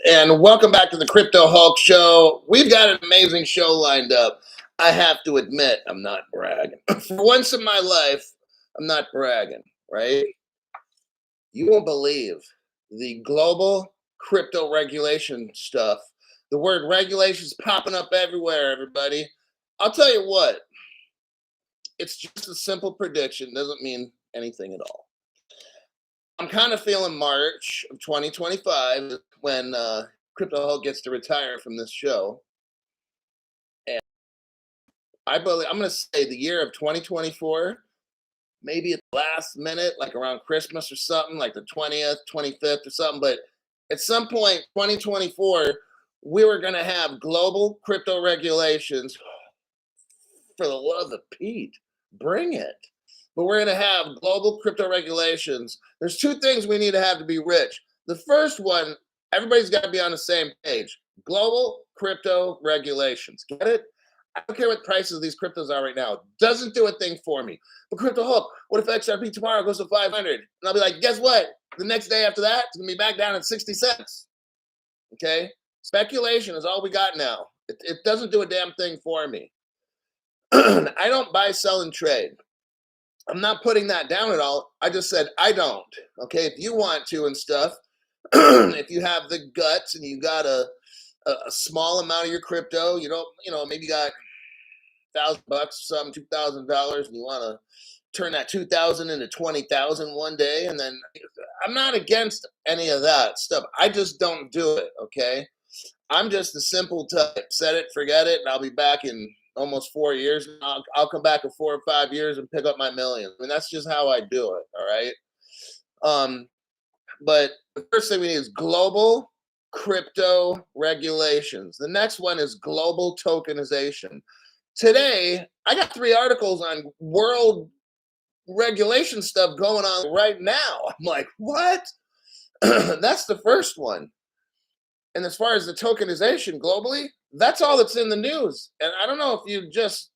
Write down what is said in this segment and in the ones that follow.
And welcome back to the Crypto Hulk Show. We've got an amazing show lined up. I have to admit, I'm not bragging. For once in my life, I'm not bragging, right? You won't believe the global crypto regulation stuff. The word regulation is popping up everywhere, everybody. I'll tell you what, it's just a simple prediction, doesn't mean anything at all. I'm kind of feeling March of 2025 when Crypto Hulk gets to retire from this show. I believe I'm going to say the year of 2024, maybe at the last minute, like around Christmas or something, like the 20th, 25th or something. But at some point, 2024, we were going to have global crypto regulations. For the love of Pete, bring it. But we're going to have global crypto regulations. There's two things we need to have to be rich. The first one, everybody's got to be on the same page. Global crypto regulations. Get it? I don't care what prices these cryptos are right now. Doesn't do a thing for me. But Crypto Hook, what if XRP tomorrow goes to 500? And I'll be like, guess what? The next day after that, it's going to be back down at 60 cents. Okay? Speculation is all we got now. It doesn't do a damn thing for me. I don't buy, sell, and trade. I'm not putting that down at all. I just said I don't. Okay? If you want to and stuff, if you have the guts and you got a small amount of your crypto, maybe you got $1,000, some $2,000, and you want to turn that 2,000 into 20,000 one day, and then I'm not against any of that stuff. I just don't do it. Okay, I'm just a simple type. Set it, forget it, and I'll be back in almost 4 years. I'll come back in 4 or 5 years and pick up my millions. I mean, that's just how I do it. All right. But the first thing we need is global crypto regulations. The next one is global tokenization. Today, I got 3 articles on world regulation stuff going on right now. I'm like, what? That's the first one. And as far as the tokenization globally, that's all that's in the news. And I don't know if you just,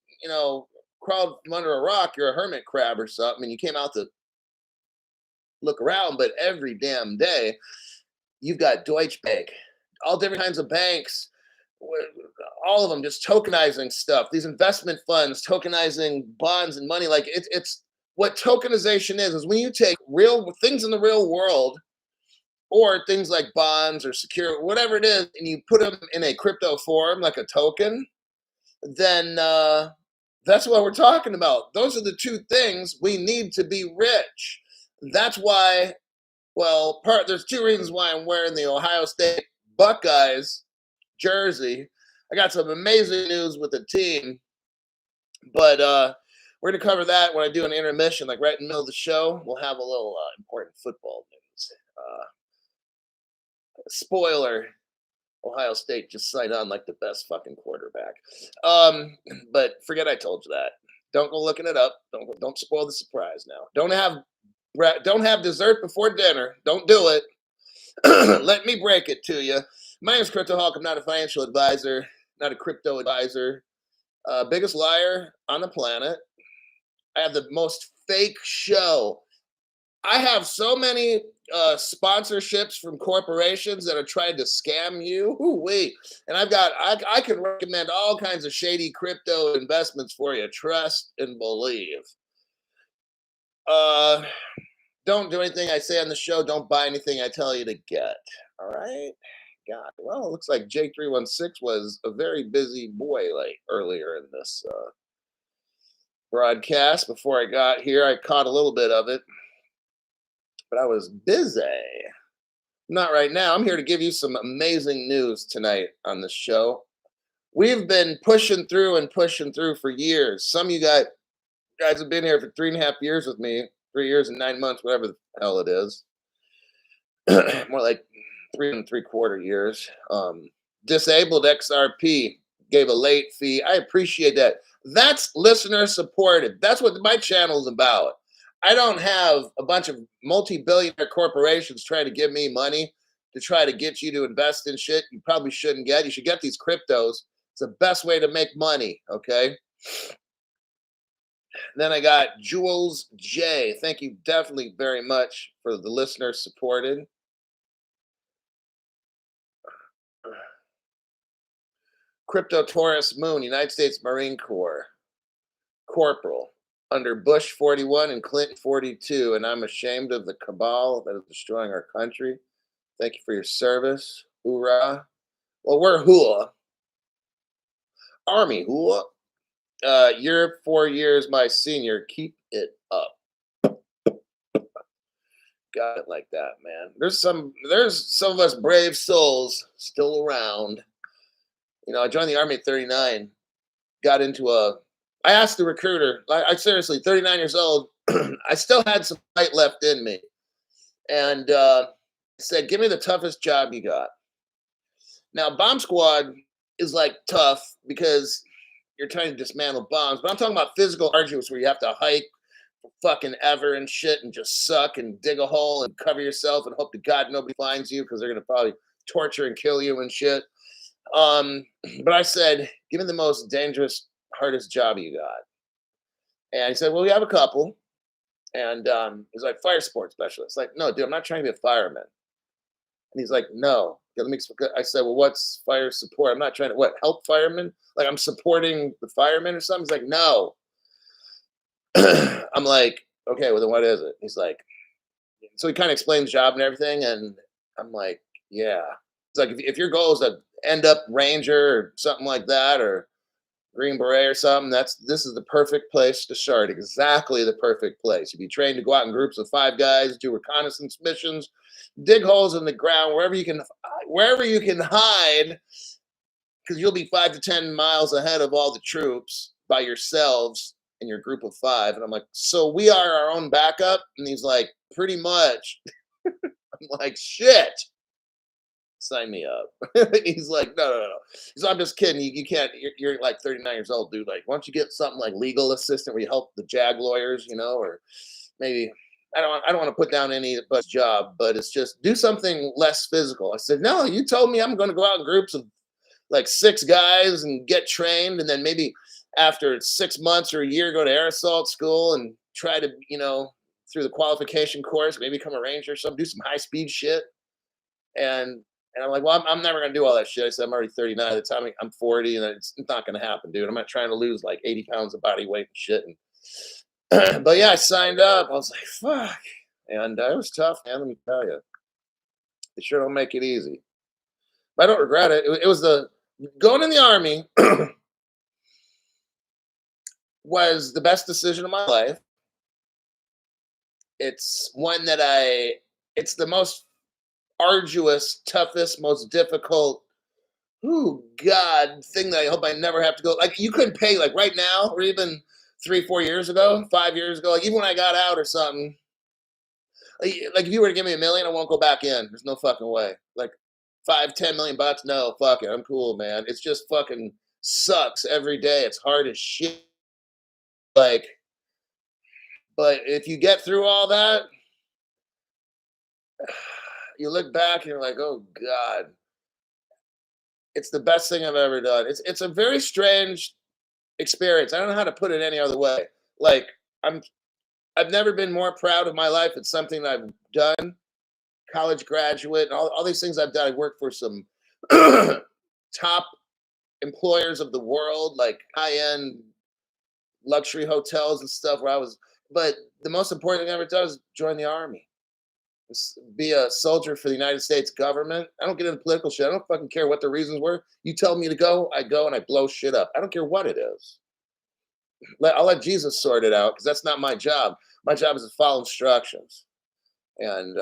crawled from under a rock, you're a hermit crab or something, and you came out to look around, but every damn day, you've got Deutsche Bank, all different kinds of banks, all of them just tokenizing stuff. These investment funds tokenizing bonds and money. Like it's what tokenization is when you take real things in the real world or things like bonds or secure whatever it is, and you put them in a crypto form like a token. Then that's what we're talking about. Those are the two things we need to be rich. That's why. Well, there's 2 reasons why I'm wearing the Ohio State Buckeyes jersey. I got some amazing news with the team, but we're going to cover that when I do an intermission, like right in the middle of the show. We'll have a little important football news. Spoiler: Ohio State just signed on like the best fucking quarterback. But forget I told you that. Don't go looking it up. Don't spoil the surprise now. Don't have dessert before dinner. Don't do it. Let me break it to you. My name is Crypto Hawk. I'm not a financial advisor, not a crypto advisor. Biggest liar on the planet. I have the most fake show. I have so many sponsorships from corporations that are trying to scam you. Ooh-wee. And I can recommend all kinds of shady crypto investments for you. Trust and believe. Don't do anything I say on the show. Don't buy anything I tell you to get. All right. God, well, it looks like Jake316 was a very busy boy earlier in this broadcast. Before I got here, I caught a little bit of it, but I was busy. Not right now. I'm here to give you some amazing news tonight on the show. We've been pushing through for years. Some of you guys have been here for 3.5 years with me, 3 years and 9 months, whatever the hell it is. More like 3.75 years. Disabled XRP gave a late fee. I appreciate that. That's listener supported. That's what my channel is about. I don't have a bunch of multi-billionaire corporations trying to give me money to try to get you to invest in shit you probably shouldn't get. You should get these cryptos. It's the best way to make money, okay? Then I got Jules J. Thank you definitely very much for the listener supported. Crypto Taurus Moon, United States Marine Corps, Corporal, under Bush 41 and Clinton 42, and I'm ashamed of the cabal that is destroying our country. Thank you for your service. Hoorah. Well, we're hula. Army hula. You're 4 years my senior. Keep it up. Got it like that, man. There's some of us brave souls still around. You know, I joined the army at 39. Got into a I asked the recruiter, like I seriously, 39 years old, I still had some fight left in me. And said, give me the toughest job you got. Now, bomb squad is like tough because you're trying to dismantle bombs, but I'm talking about physical arduous where you have to hike fucking ever and shit and just suck and dig a hole and cover yourself and hope to God nobody finds you because they're gonna probably torture and kill you and shit. Um, but I said, give me the most dangerous, hardest job you got. And he said, well, we have a couple. And he's like, fire support specialist. Like, no, dude, I'm not trying to be a fireman. And he's like, no. I said, well, what's fire support? I'm not trying to, what, help firemen? Like, I'm supporting the firemen or something? He's like, no. I'm like, okay, well, then what is it? He's like, so he kind of explains job and everything. And I'm like, yeah. It's like, if your goal is to end up ranger or something like that, or Green Beret or something, this is the perfect place to start. Exactly the perfect place. You'd be trained to go out in groups of 5 guys, do reconnaissance missions, dig holes in the ground wherever you can hide, because you'll be 5 to 10 miles ahead of all the troops by yourselves in your group of 5. And I'm like, so we are our own backup? And he's like, pretty much. I'm like, shit. Sign me up. He's like, no, no, no. So I'm just kidding. You can't. You're like 39 years old, dude. Like, why don't you get something like legal assistant where you help the JAG lawyers, or maybe I don't want to put down any but job, but it's just do something less physical. I said, no, you told me I'm going to go out in groups of like 6 guys and get trained, and then maybe after 6 months or a year, go to air assault school and try to, through the qualification course, maybe become a ranger or something, do some high speed shit. And I'm like, well, I'm never going to do all that shit. I said, I'm already 39. At the time I'm 40, and it's not going to happen, dude. I'm not trying to lose like 80 pounds of body weight and shit. And, but yeah, I signed up. I was like, fuck. And it was tough, man. Let me tell you. They sure don't make it easy. But I don't regret it. It was going in the army was the best decision of my life. It's one that it's the most arduous, toughest, most difficult, God, thing that I hope I never have to go. Like, you couldn't pay, like, right now, or even 3, 4 years ago, 5 years ago, like, even when I got out or something, like if you were to give me $1 million, I won't go back in. There's no fucking way. Like, 5, 10 million bucks, no, fuck it, I'm cool, man. It's just fucking sucks every day. It's hard as shit. Like, but if you get through all that, you look back and you're like, oh God, it's the best thing I've ever done. It's a very strange experience. I don't know how to put it any other way. Like, I've never been more proud of my life. It's something that I've done. College graduate, and all these things I've done. I worked for some top employers of the world, like high-end luxury hotels and stuff where I was, but the most important thing I ever done is join the army. Be a soldier for the United States government. I don't get into political shit. I don't fucking care what the reasons were. You tell me to go, I go and I blow shit up. I don't care what it is. I'll let Jesus sort it out because that's not my job. My job is to follow instructions. And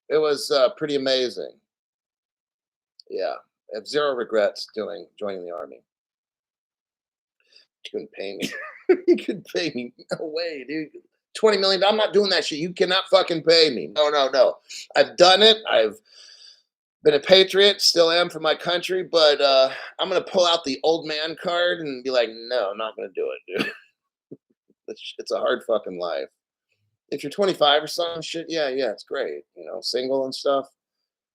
it was pretty amazing. Yeah. I have zero regrets joining the army. You couldn't pay me. You couldn't pay me. No way, dude. $20 million. I'm not doing that shit. You cannot fucking pay me. No, no, no. I've done it. I've been a patriot, still am for my country, but I'm gonna pull out the old man card and be like, no, I'm not gonna do it, dude. It's a hard fucking life. If you're 25 or something, shit, yeah, it's great, single and stuff.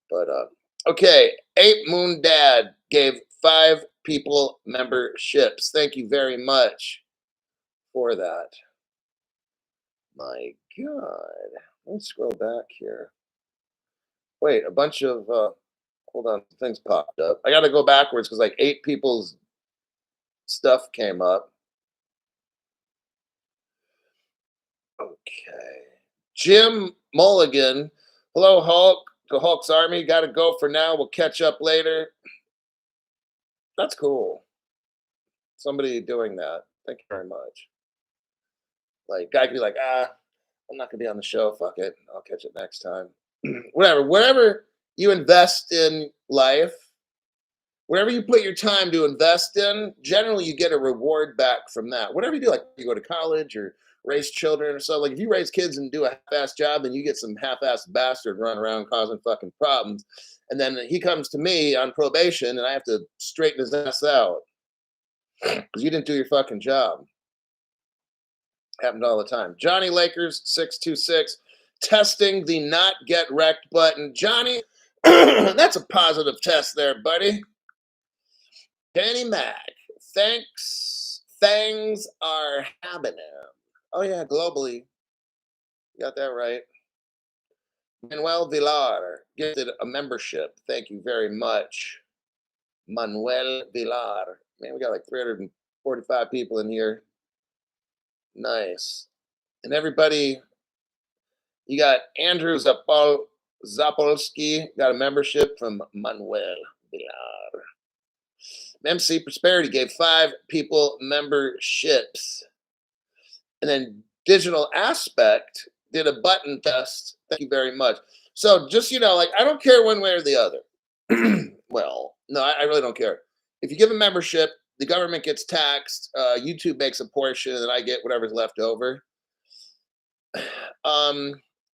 But okay, Ape Moon Dad gave 5 people memberships. Thank you very much for that. My God. Let's scroll back here. Wait, a bunch of Hold on, things popped up. I got to go backwards because like 8 people's stuff came up. Okay. Jim Mulligan. Hello, Hulk. The Hulk's Army. Got to go for now. We'll catch up later. That's cool. Somebody doing that. Thank you very much. Like, guy could be like, I'm not going to be on the show. Fuck it. I'll catch it next time. Whatever. Whatever you invest in life, whatever you put your time to invest in, generally you get a reward back from that. Whatever you do, like you go to college or raise children or so, like if you raise kids and do a half-ass job, then you get some half-ass bastard running around causing fucking problems. And then he comes to me on probation and I have to straighten his ass out because you didn't do your fucking job. Happened all the time. Johnny Lakers 626 testing the not get wrecked button. Johnny, that's a positive test there, buddy. Danny Mac, thanks. Things are happening. Oh yeah, globally. You got that right. Manuel Villar gifted a membership. Thank you very much. Manuel Villar. Man, we got like 345 people in here. Nice. And everybody, you got Andrew Zapolsky, got a membership from Manuel Villar. MC Prosperity gave 5 people memberships. And then Digital Aspect did a button test. Thank you very much. So just, like, I don't care one way or the other. Well, no, I really don't care. If you give a membership, the government gets taxed. YouTube makes a portion, and then I get whatever's left over.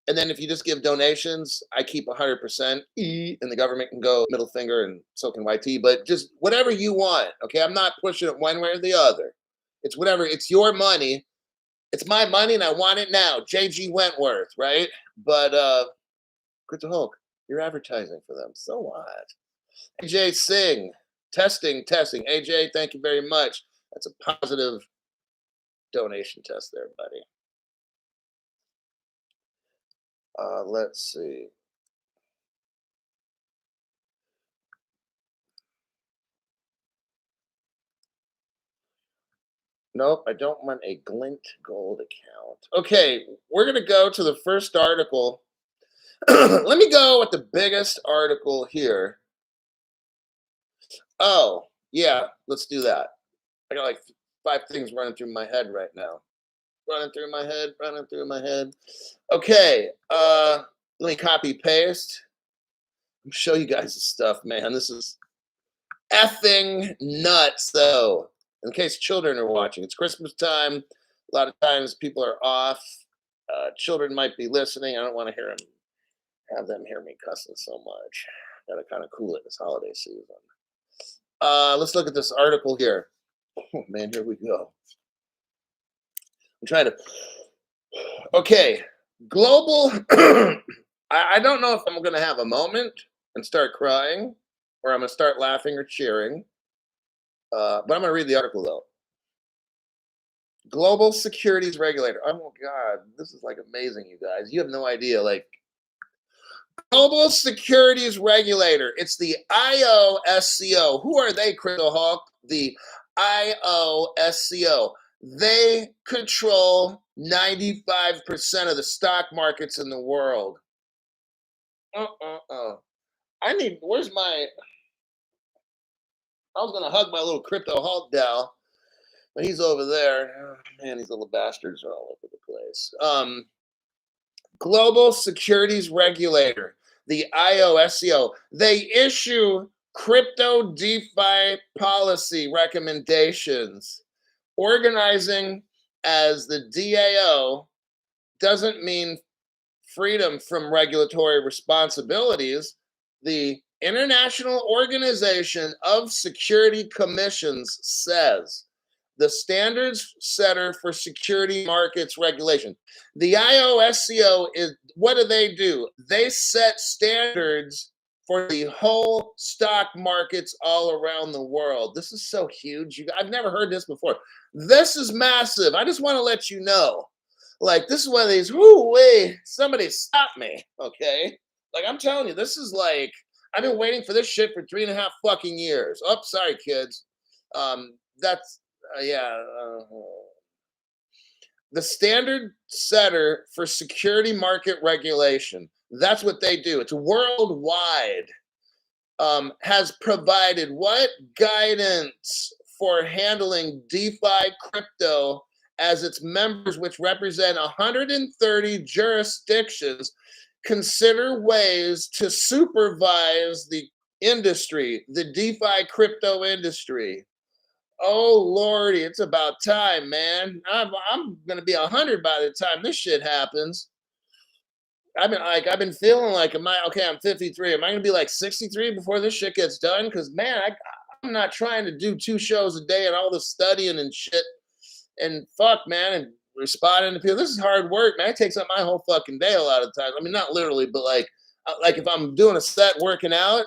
And then if you just give donations, I keep 100%, and the government can go middle finger, and so can YT. But just whatever you want, okay? I'm not pushing it one way or the other. It's whatever. It's your money. It's my money, and I want it now. JG Wentworth, right? But Crypto Hulk, you're advertising for them. So what? AJ Singh, testing. AJ, thank you very much. That's a positive donation test there, buddy. Let's see. Nope, I don't want a Glint Gold account. Okay, we're going to go to the first article. Let me go with the biggest article here. Oh, yeah, let's do that. I got like 5 things running through my head right now. Running through my head. Okay, let me copy paste. Show you guys the stuff, man. This is effing nuts, though. In case children are watching, it's Christmas time. A lot of times people are off. Children might be listening. I don't want to have them hear me cussing so much. Gotta kind of cool it this holiday season. Let's look at this article here. Oh man, here we go. I'm trying to. Okay, global. I don't know if I'm going to have a moment and start crying, or I'm going to start laughing or cheering. But I'm going to read the article though. Global Securities Regulator. Oh God, this is like amazing, you guys. You have no idea. Like, Global Securities Regulator. It's the IOSCO. Who are they, Crypto Hawk? The IOSCO. They control 95% of the stock markets in the world. Where's my, I was going to hug my little Crypto Hulk doll, but he's over there. Oh, man, these little bastards are all over the place. Global Securities Regulator, the IOSCO. They issue crypto DeFi policy recommendations. Organizing as the DAO doesn't mean freedom from regulatory responsibilities. The International Organization of Security Commissions says the standards setter for security markets regulation. The IOSCO is, what do? They set standards for the whole stock markets all around the world. This is so huge. I've never heard this before. This is massive. I just want to let you know. Like, this is one of these, somebody stop me, okay? Like, I'm telling you, this is like, I've been waiting for this shit for 3.5 fucking years. Oh, sorry, kids. That's yeah. The standard setter for security market regulation. That's what they do. It's worldwide. Has provided what guidance for handling DeFi crypto as its members, which represent 130 jurisdictions, consider ways to supervise the industry, the DeFi crypto industry. Oh lordy, it's about time, man. I'm gonna be 100 by the time this shit happens. I've been feeling like, am I okay? I'm 53. Am I gonna be like 63 before this shit gets done? Because man, I'm not trying to do 2 shows a day and all the studying and shit. And fuck, man, and responding to people. This is hard work, man. It takes up my whole fucking day a lot of times. I mean, not literally, but like if I'm doing a set working out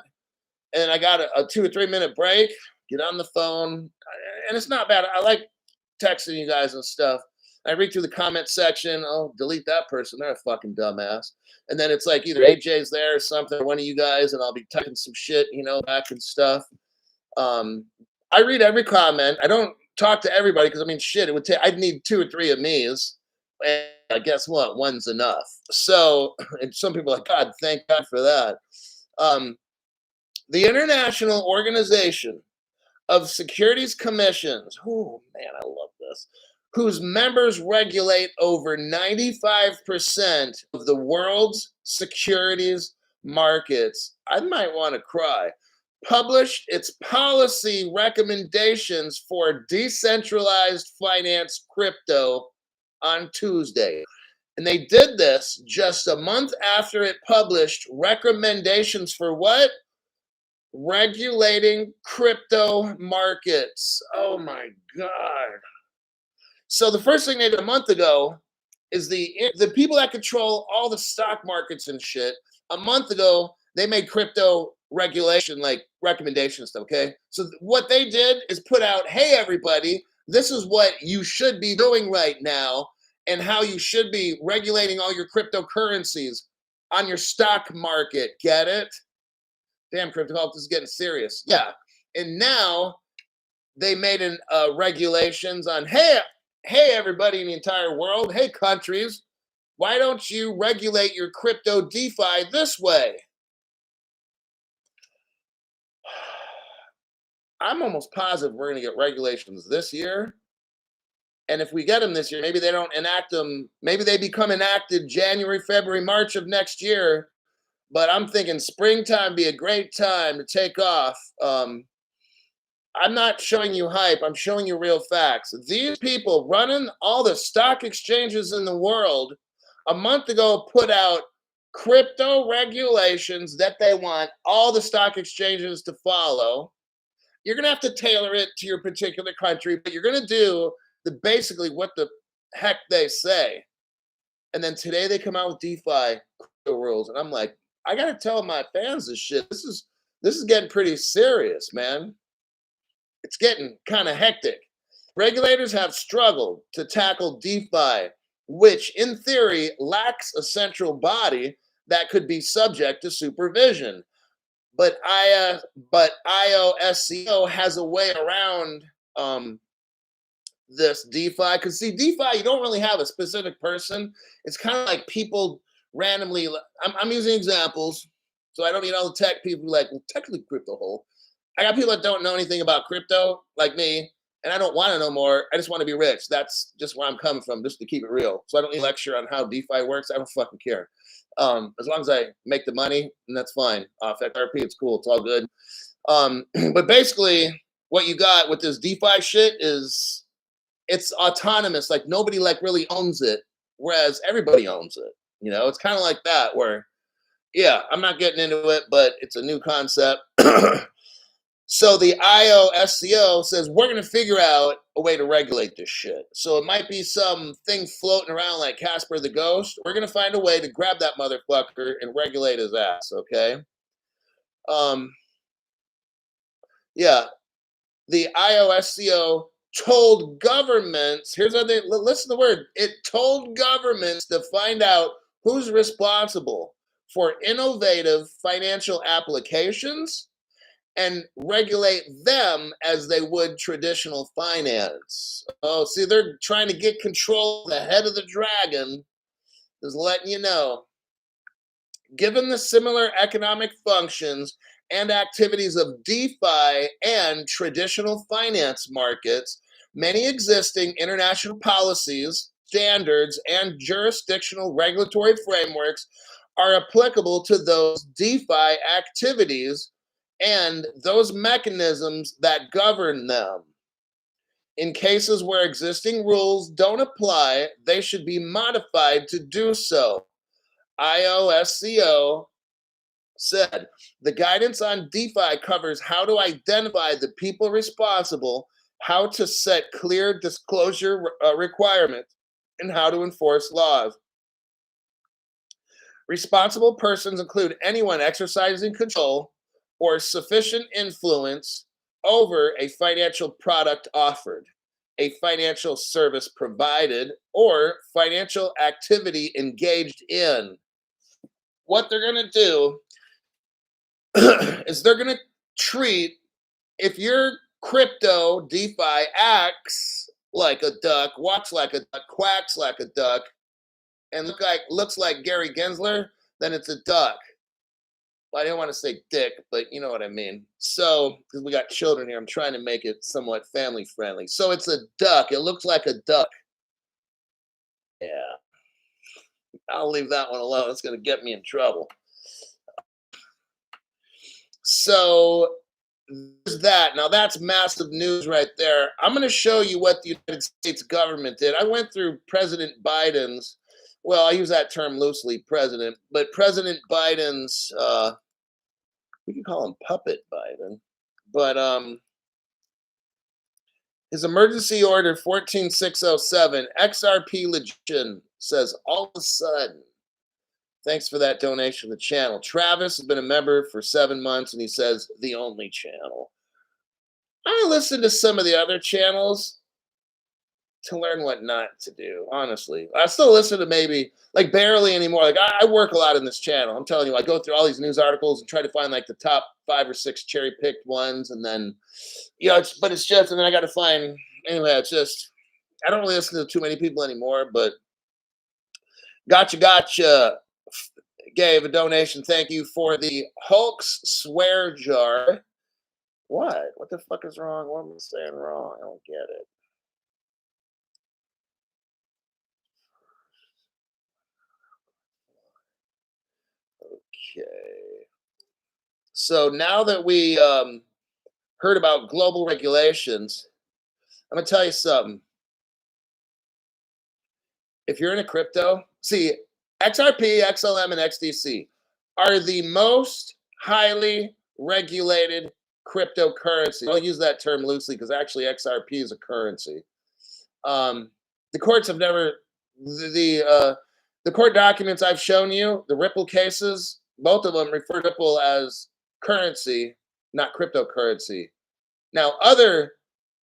and I got a 2 or 3 minute break, get on the phone, and it's not bad. I like texting you guys and stuff. I read through the comment section. Oh, delete that person. They're a fucking dumbass. And then it's like either AJ's there or something, or one of you guys, and I'll be typing some shit, back and stuff. I read every comment. I don't talk to everybody because I mean, shit, it would take. I'd need 2 or 3 of me's, and guess what? One's enough. So, and some people are like, God, thank God for that. The International Organization of Securities Commissions. Oh man, I love this. Whose members regulate over 95% of the world's securities markets. I might want to cry. Published its policy recommendations for decentralized finance crypto on Tuesday. And they did this just a month after it published recommendations for what? Regulating crypto markets. Oh my God. So the first thing they did a month ago is the people that control all the stock markets and shit. A month ago, they made crypto regulation like recommendations. Okay, so what they did is put out, hey everybody, this is what you should be doing right now, and how you should be regulating all your cryptocurrencies on your stock market. Get it? Damn, crypto, this is getting serious. Yeah, and now they made regulations on hey, everybody in the entire world, hey, countries, why don't you regulate your crypto DeFi this way? I'm almost positive we're going to get regulations this year. And if we get them this year, maybe they don't enact them. Maybe they become enacted January, February, March of next year. But I'm thinking springtime be a great time to take off. I'm not showing you hype. I'm showing you real facts. These people running all the stock exchanges in the world a month ago put out crypto regulations that they want all the stock exchanges to follow. You're going to have to tailor it to your particular country, but you're going to do basically what the heck they say. And then today they come out with DeFi crypto rules. And I'm like, I got to tell my fans this shit. This is getting pretty serious, man. It's getting kind of hectic. Regulators have struggled to tackle DeFi, which in theory lacks a central body that could be subject to supervision. But IOSCO has a way around this DeFi. Because see, DeFi, you don't really have a specific person. It's kind of like people randomly. I'm using examples, so I don't need all the tech people like, well, technically crypto hole. I got people that don't know anything about crypto, like me, and I don't want to know more. I just want to be rich. That's just where I'm coming from, just to keep it real. So I don't need a lecture on how DeFi works. I don't fucking care. As long as I make the money, and that's fine. FXRP, it's cool. It's all good. But basically, what you got with this DeFi shit is it's autonomous. Like nobody like really owns it, whereas everybody owns it. It's kind of like that. Where, yeah, I'm not getting into it, but it's a new concept. So the IOSCO says, we're going to figure out a way to regulate this shit. So it might be some thing floating around like Casper the Ghost. We're going to find a way to grab that motherfucker and regulate his ass, okay? Yeah. The IOSCO told governments, here's how they, listen to the word, it told governments to find out who's responsible for innovative financial applications and regulate them as they would traditional finance. Oh, see, they're trying to get control of the head of the dragon, just letting you know. Given the similar economic functions and activities of DeFi and traditional finance markets, many existing international policies, standards, and jurisdictional regulatory frameworks are applicable to those DeFi activities and those mechanisms that govern them. In cases where existing rules don't apply, they should be modified to do so. IOSCO said the guidance on DeFi covers how to identify the people responsible, how to set clear disclosure requirements, and how to enforce laws. Responsible persons include anyone exercising control or sufficient influence over a financial product offered, a financial service provided, or financial activity engaged in. What they're going to do is they're going to treat, if your crypto DeFi acts like a duck, walks like a duck, quacks like a duck, and looks like Gary Gensler, then it's a duck. Well, I didn't want to say dick, but you know what I mean. So, because we got children here, I'm trying to make it somewhat family friendly. So it's a duck. It looks like a duck. Yeah. I'll leave that one alone. It's going to get me in trouble. So there's that. Now that's massive news right there. I'm going to show you what the United States government did. I went through President Biden's, well, I use that term loosely, president, but President Biden's, we can call him Puppet Biden, but his emergency order 14607, XRP Legion says all of a sudden, thanks for that donation to the channel. Travis has been a member for 7 months, and he says, the only channel. I listen to some of the other channels to learn what not to do, honestly. I still listen to maybe, like barely anymore. Like I work a lot in this channel. I'm telling you, I go through all these news articles and try to find like the top 5 or 6 cherry-picked ones. And then, you know, and then I got to find, anyway, it's just, I don't really listen to too many people anymore, but gotcha. Gave a donation. Thank you for the Hulk's swear jar. What? What the fuck is wrong? What am I saying wrong? I don't get it. Okay. So now that we heard about global regulations, I'm going to tell you something. If you're in a crypto, see, XRP, XLM, and XDC are the most highly regulated cryptocurrency. I'll use that term loosely because actually XRP is a currency. The courts have never, the court documents I've shown you, the Ripple cases, both of them refer to Ripple as currency, not cryptocurrency. Now, other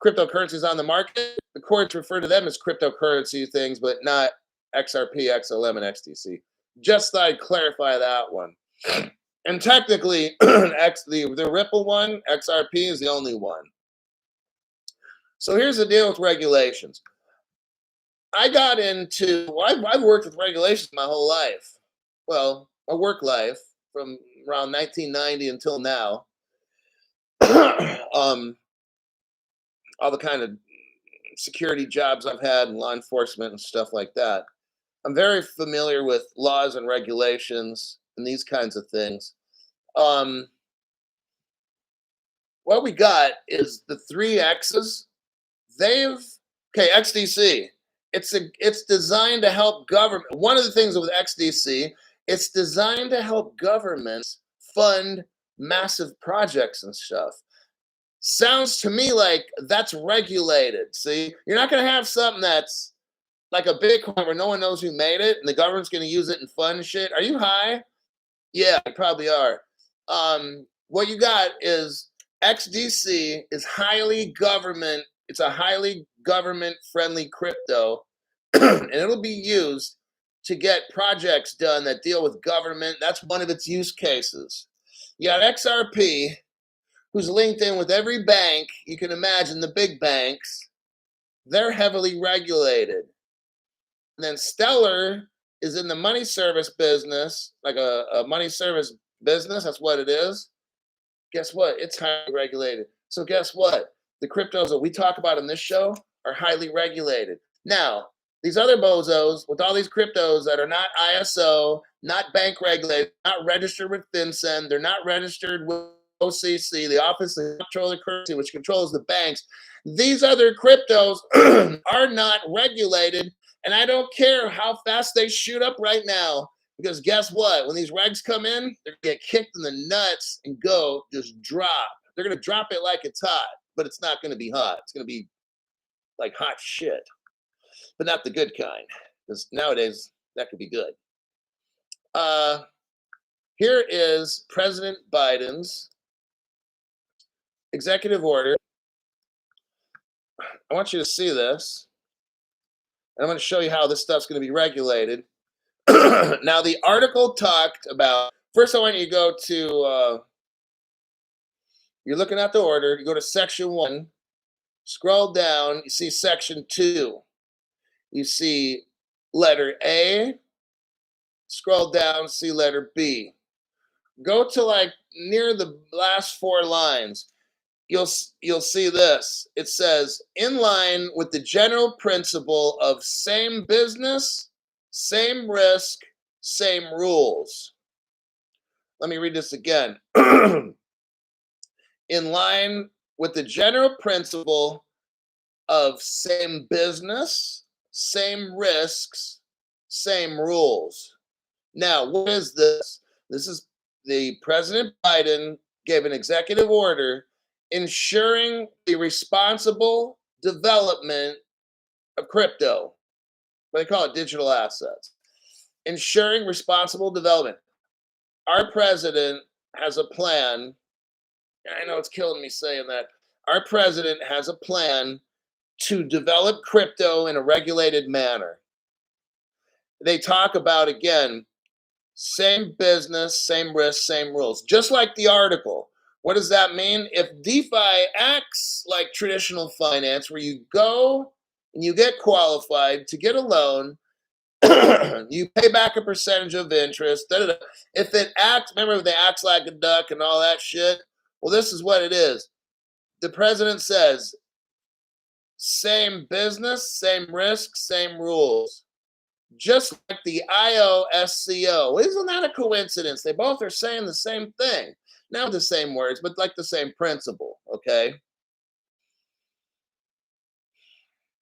cryptocurrencies on the market, the courts refer to them as cryptocurrency things, but not XRP, XLM, and XDC. Just thought I'd clarify that one. And technically, the Ripple one, XRP, is the only one. So here's the deal with regulations. I've worked with regulations my whole life. Well, my work life from around 1990 until now. All the kind of security jobs I've had in law enforcement and stuff like that. I'm very familiar with laws and regulations and these kinds of things. What we got is the 3 X's. XDC. It's designed to help government. One of the things with XDC, it's designed to help governments fund massive projects and stuff. Sounds to me like that's regulated. See, you're not going to have something that's like a Bitcoin where no one knows who made it and the government's going to use it and fund shit. Are you high? Yeah, you probably are. What you got is XDC is highly government. It's a highly government friendly crypto, and it'll be used to get projects done that deal with government. That's one of its use cases. You got XRP, who's linked in with every bank you can imagine, the big banks. They're heavily regulated. And then Stellar is in the money service business, like a money service business. That's what it is. Guess what? It's highly regulated. So guess what? The cryptos that we talk about in this show are highly regulated. Now, these other bozos with all these cryptos that are not ISO, not bank regulated, not registered with FinCEN, they're not registered with OCC, the Office of Control of Currency, which controls the banks. These other cryptos are not regulated, and I don't care how fast they shoot up right now, because guess what? When these regs come in, they're going to get kicked in the nuts and go just drop. They're going to drop it like it's hot, but it's not going to be hot. It's going to be like hot shit, but not the good kind, because nowadays that could be good. Here is President Biden's executive order. I want you to see this. And I'm going to show you how this stuff's going to be regulated. Now, the article talked about, first I want you to go to, you're looking at the order, you go to section 1, scroll down, you see section 2. You see letter A, scroll down, see letter B. Go to like near the last 4 lines. You'll see this. It says, in line with the general principle of same business, same risk, same rules. Let me read this again. In line with the general principle of same business, same risks, same rules. Now, what is this? This is the President Biden gave an executive order ensuring the responsible development of crypto. They call it digital assets. Ensuring responsible development. Our president has a plan. I know it's killing me saying that. Our president has a plan to develop crypto in a regulated manner. They talk about, again, same business, same risk, same rules. Just like the article. What does that mean? If DeFi acts like traditional finance, where you go and you get qualified to get a loan, you pay back a percentage of interest. If it acts, remember if they acts like a duck and all that shit? Well, this is what it is. The president says, same business, same risk, same rules. Just like the IOSCO. Isn't that a coincidence? They both are saying the same thing. Not the same words, but like the same principle, okay?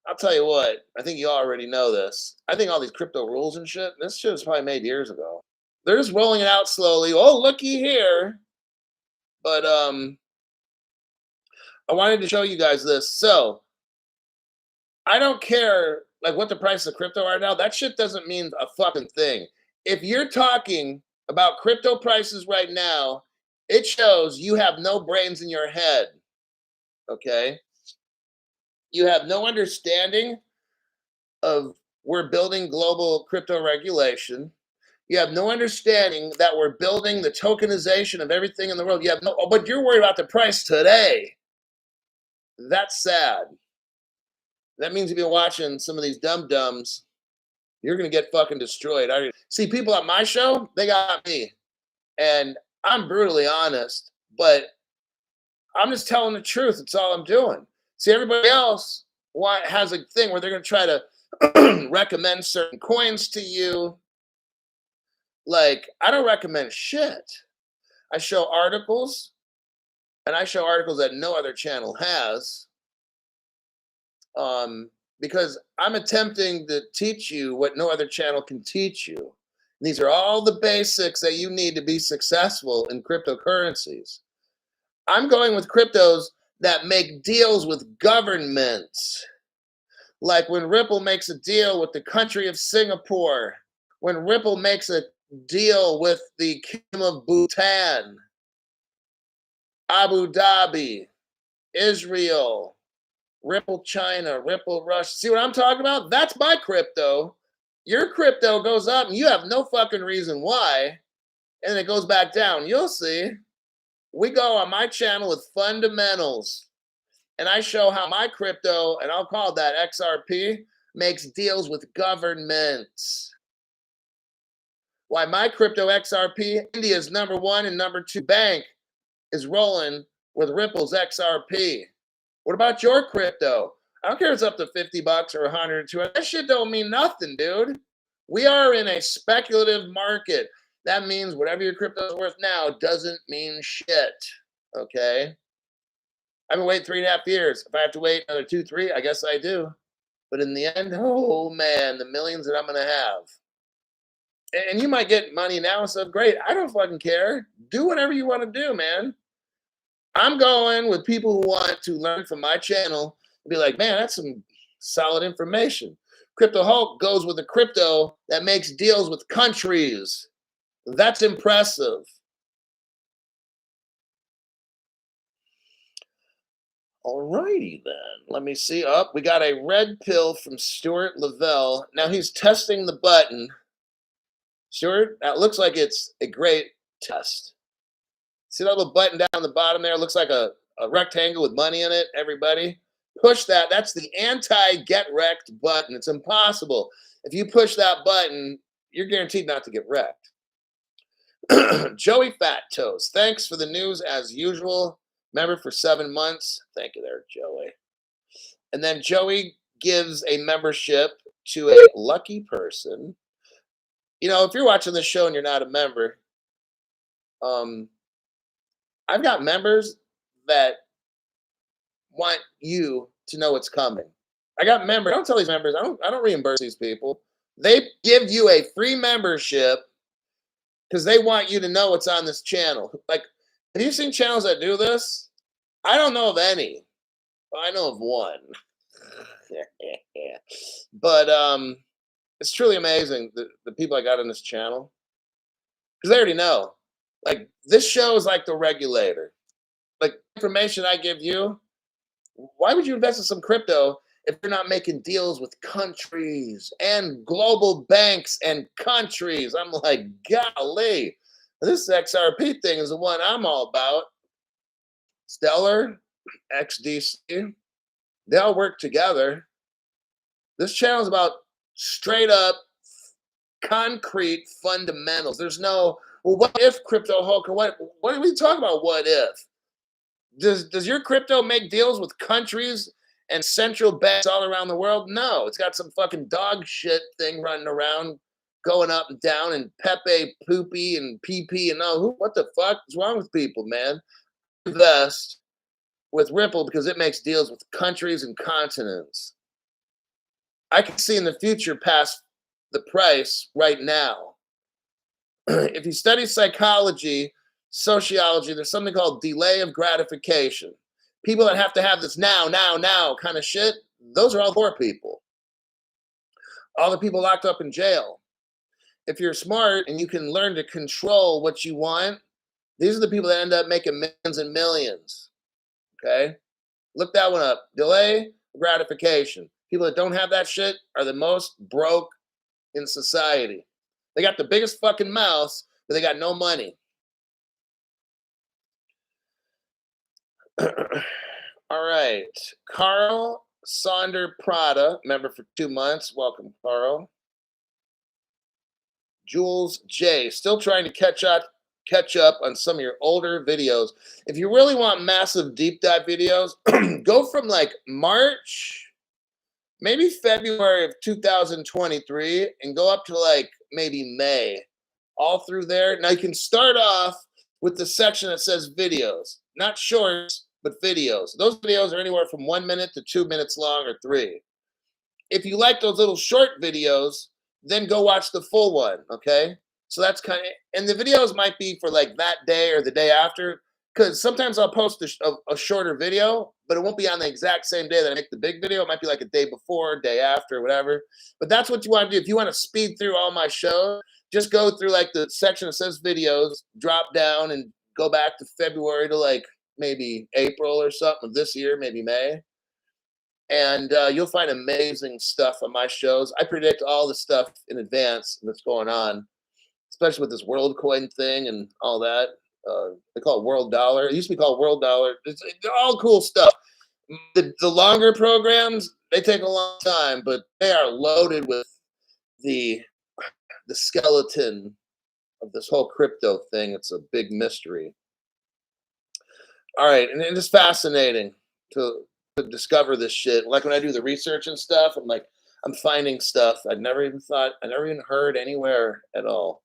I'll tell you what, I think you already know this. I think all these crypto rules and shit, this shit was probably made years ago. They're just rolling it out slowly. Oh, looky here. But I wanted to show you guys this. So, I don't care like what the price of crypto are now. That shit doesn't mean a fucking thing. If you're talking about crypto prices right now, it shows you have no brains in your head, okay? You have no understanding of we're building global crypto regulation. You have no understanding that we're building the tokenization of everything in the world. You have no, but you're worried about the price today. That's sad. That means if you're watching some of these dum-dums, you're going to get fucking destroyed. See, people at my show, they got me. And I'm brutally honest, but I'm just telling the truth. That's all I'm doing. See, everybody else has a thing where they're going to try to recommend certain coins to you. Like, I don't recommend shit. I show articles, and I show articles that no other channel has. Because I'm attempting to teach you what no other channel can teach you. These are all the basics that you need to be successful in cryptocurrencies. I'm going with cryptos that make deals with governments. Like when Ripple makes a deal with the country of Singapore, when Ripple makes a deal with the Kingdom of Bhutan, Abu Dhabi, Israel, Ripple China, Ripple Russia. See what I'm talking about? That's my crypto. your crypto goes up and you have no fucking reason why, and then it goes back down. You'll see. We go on my channel with fundamentals, and I show how my crypto, and I'll call that XRP, makes deals with governments. Why my crypto XRP, India's #1 and #2 bank, is rolling with Ripple's XRP. What about your crypto? I don't care if it's up to $50 or 100 or 200. That shit don't mean nothing, dude. We are in a speculative market. That means whatever your crypto is worth now doesn't mean shit. Okay? I've been waiting 3.5 years. If I have to wait another 2, 3, I guess I do. But in the end, oh man, the millions that I'm gonna have. And you might get money now and stuff. Great. I don't fucking care. Do whatever you want to do, man. I'm going with people who want to learn from my channel and be like, man, that's some solid information. Crypto Hulk goes with a crypto that makes deals with countries. That's impressive. Alrighty then. Let me see. Up, we got a red pill from Stuart Lavelle. Now he's testing the button. Stuart, that looks like it's a great test. See that little button down the bottom there? It looks like a rectangle with money in it, everybody. Push that. That's the anti-get wrecked button. It's impossible. If you push that button, you're guaranteed not to get wrecked. Joey Fat Toast, thanks for the news as usual. Member for 7 months. Thank you there, Joey. And then Joey gives a membership to a lucky person. You know, if you're watching this show and you're not a member, I've got members that want you to know what's coming. I got members. I don't tell these members. I don't reimburse these people. They give you a free membership because they want you to know what's on this channel. Like, have you seen channels that do this? I don't know of any. I know of one. But it's truly amazing the people I got on this channel, because they already know. Like, this show is like the regulator. Like, information I give you, why would you invest in some crypto if you're not making deals with countries and global banks and countries? I'm like, golly, this XRP thing is the one I'm all about. Stellar, XDC, they all work together. This channel is about straight up concrete fundamentals. There's no, well, what if Crypto Hulk, or what are we talking about? What if? Does your crypto make deals with countries and central banks all around the world? No, it's got some fucking dog shit thing running around, going up and down, and Pepe Poopy and PP and all. What the fuck is wrong with people, man? Invest with Ripple because it makes deals with countries and continents. I can see in the future past the price right now. If you study psychology, sociology, there's something called delay of gratification. People that have to have this now kind of shit, those are all poor people. All the people locked up in jail. If you're smart and you can learn to control what you want, these are the people that end up making millions and millions. Okay? Look that one up. Delay gratification. People that don't have that shit are the most broke in society. They got the biggest fucking mouths, but they got no money. All right. Carl Sonder Prada, member for 2 months. Welcome, Carl. Jules J, still trying to catch up on some of your older videos. If you really want massive deep dive videos, go from like March, maybe February of 2023, and go up to like maybe May, all through there. Now you can start off with the section that says videos, not shorts, but videos. Those videos are anywhere from 1 minute to 2 minutes long, or 3. If you like those little short videos, then go watch the full one, okay? So that's kind of, and the videos might be for like that day or the day after, because sometimes I'll post a shorter video, but it won't be on the exact same day that I make the big video. It might be like a day before, day after, whatever. But that's what you want to do. If you want to speed through all my shows, just go through like the section that says videos, drop down, and go back to February to like maybe April or something of this year, maybe May. And you'll find amazing stuff on my shows. I predict all the stuff in advance that's going on, especially with this WorldCoin thing and all that. They call it World Dollar. It used to be called World Dollar. They're all cool stuff. The longer programs, they take a long time, but they are loaded with the the skeleton of this whole crypto thing. It's a big mystery. All right, and it's fascinating to discover this shit. Like when I do the research and stuff, I'm finding stuff I never even heard anywhere at all.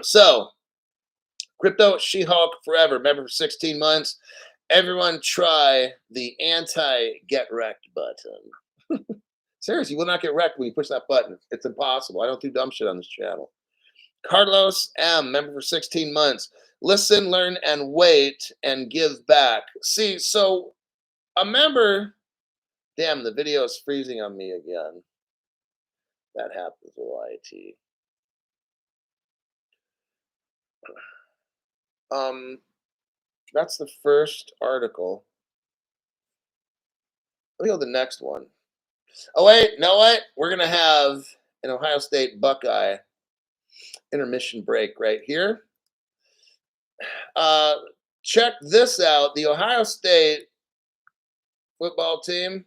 So, Crypto She-Hulk forever. Remember, for 16 months, everyone try the anti-get wrecked button. Seriously, you will not get wrecked when you push that button. It's impossible. I don't do dumb shit on this channel. Carlos M, member for 16 months. Listen, learn, and wait, and give back. See, so a member, damn, the video is freezing on me again. That happens with IT. That's the first article. Let me go to the next one. Oh, wait, no, what? We're going to have an Ohio State Buckeye intermission break right here. Check this out. The Ohio State football team,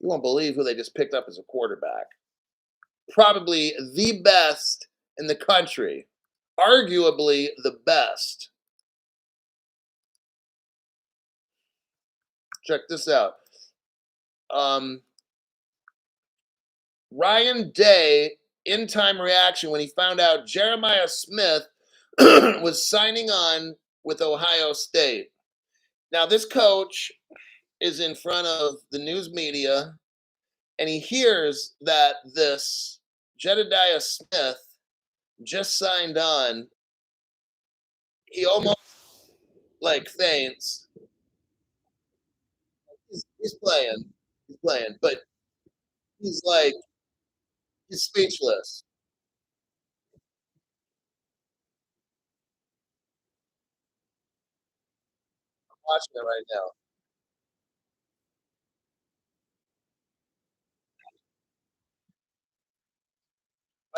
you won't believe who they just picked up as a quarterback. Probably the best in the country. Arguably the best. Check this out. Ryan Day, in-time reaction when he found out Jeremiah Smith was signing on with Ohio State. Now, this coach is in front of the news media, and he hears that this Jedediah Smith just signed on. He almost faints. He's playing, but he's speechless. I'm watching it right now.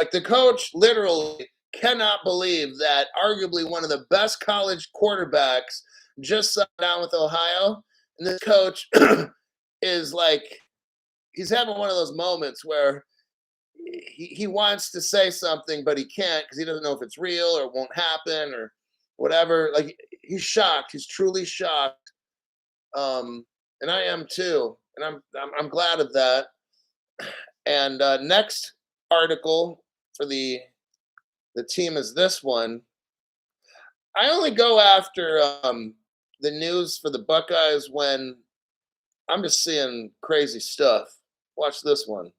Like the coach literally cannot believe that arguably one of the best college quarterbacks just signed on with Ohio. And this coach is he's having one of those moments where he wants to say something, but he can't because he doesn't know if it's real or it won't happen or whatever. Like he's shocked. He's truly shocked. And I am too. And I'm glad of that. And next article for the team is this one. I only go after the news for the Buckeyes when I'm just seeing crazy stuff. Watch this one.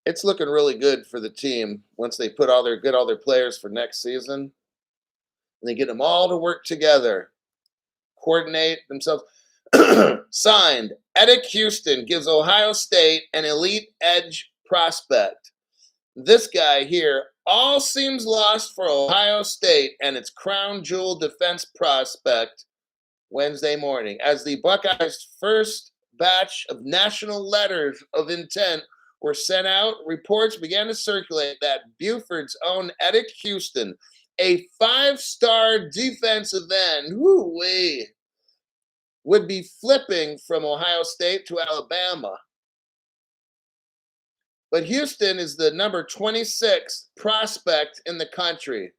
It's looking really good for the team once they get all their players for next season. And they get them all to work together, coordinate themselves. Signed, Edic Houston gives Ohio State an elite edge prospect. This guy here, all seems lost for Ohio State and its crown jewel defense prospect Wednesday morning. As the Buckeyes' first batch of national letters of intent were sent out, reports began to circulate that Buford's own Edic Houston, a 5-star defensive end, would be flipping from Ohio State to Alabama. But Houston is the number 26 prospect in the country.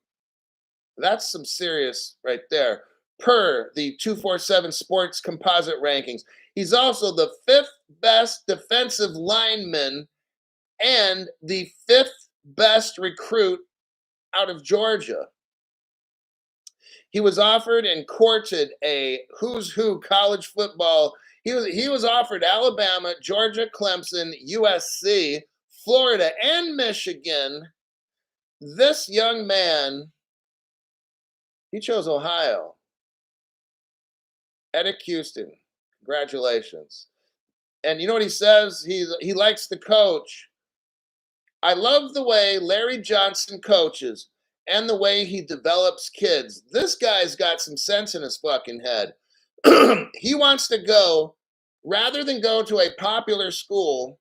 That's some serious right there. Per the 247 Sports Composite rankings, he's also the 5th best defensive lineman and the 5th best recruit out of Georgia. He was offered and courted a who's who college football. He was offered Alabama, Georgia, Clemson, USC, Florida, and Michigan. This young man, he chose Ohio. Edic Houston, congratulations. And you know what he says? He likes the coach. I love the way Larry Johnson coaches and the way he develops kids. This guy's got some sense in his fucking head. He wants to go, rather than go to a popular school,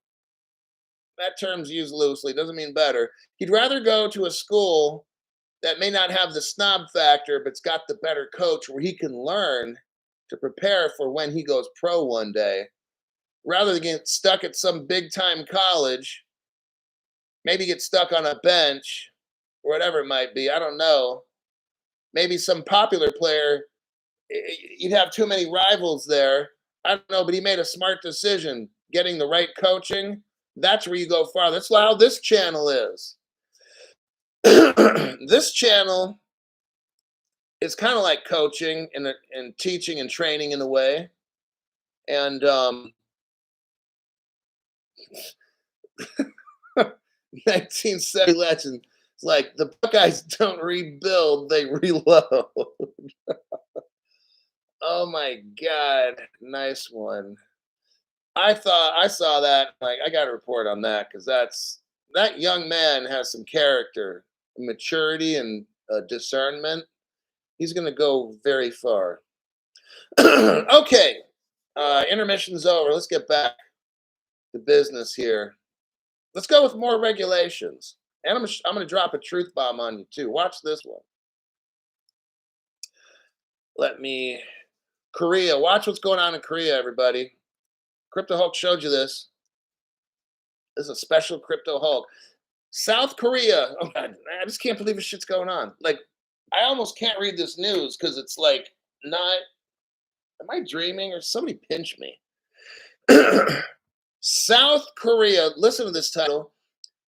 that term's used loosely, doesn't mean better. He'd rather go to a school that may not have the snob factor, but's got the better coach where he can learn to prepare for when he goes pro one day, rather than get stuck at some big time college, maybe get stuck on a bench or whatever it might be. I don't know. Maybe some popular player, you'd have too many rivals there. I don't know, but he made a smart decision getting the right coaching. That's where you go far. That's how this channel is. This channel is kind of like coaching and teaching and training in a way. And 1970 legend. It's like the Buckeyes don't rebuild, they reload. Oh my God. Nice one. I saw that. Like, I got to report on that because that young man has some character, maturity, and discernment. He's going to go very far. Okay. Intermission's over. Let's get back to business here. Let's go with more regulations. And I'm going to drop a truth bomb on you too. Watch this one. Korea. Watch what's going on in Korea, everybody. Crypto Hulk showed you this. This is a special Crypto Hulk. South Korea. Oh God, I just can't believe this shit's going on. Like, I almost can't read this news because it's like not. Am I dreaming or somebody pinch me? South Korea. Listen to this title.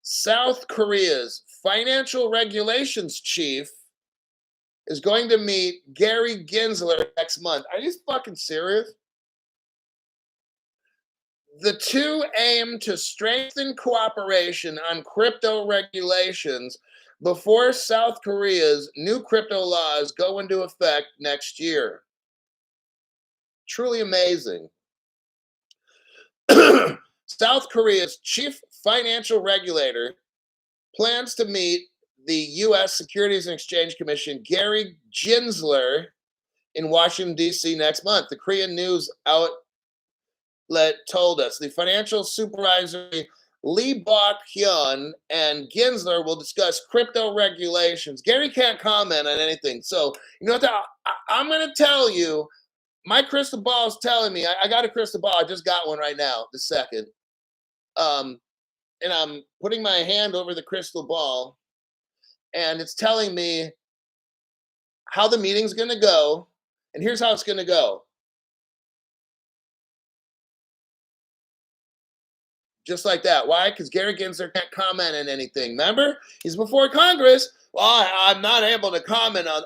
South Korea's financial regulations chief is going to meet Gary Gensler next month. Are you fucking serious? The two aim to strengthen cooperation on crypto regulations before South Korea's new crypto laws go into effect next year. Truly amazing. South Korea's chief financial regulator plans to meet the U.S. Securities and Exchange Commission, Gary Gensler, in Washington, D.C. next month. The Korean news outlet told us the financial supervisor Lee Bok-hyun and Gensler will discuss crypto regulations. Gary can't comment on anything. So, you know what? I'm going to tell you, my crystal ball is telling me, I got a crystal ball. I just got one right now, the second. And I'm putting my hand over the crystal ball, and it's telling me how the meeting's going to go. And here's how it's going to go. Just like that. Why? Because Gary Gensler can't comment on anything. Remember? He's before Congress. Well, I'm not able to comment on.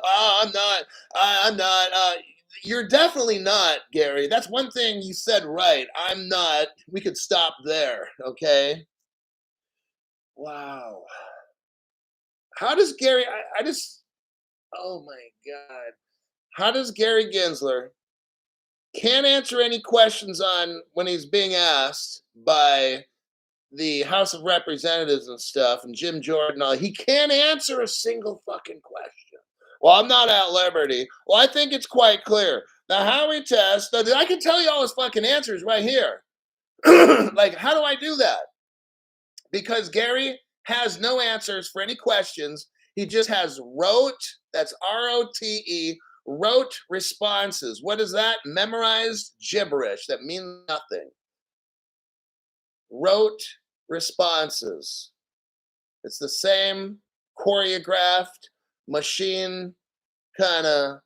I'm not. You're definitely not, Gary. That's one thing you said right. I'm not. We could stop there. Okay. Wow. How does Gary? I just. Oh my God. How does Gary Gensler can't answer any questions on when he's being asked by the House of Representatives and stuff, and Jim Jordan, he can't answer a single fucking question. Well, I'm not at liberty. Well, I think it's quite clear. The Howey test, I can tell you all his fucking answers right here. Like, how do I do that? Because Gary has no answers for any questions. He just has rote, that's ROTE, rote responses. What is that? Memorized gibberish that means nothing. Rote responses. It's the same choreographed machine kind of,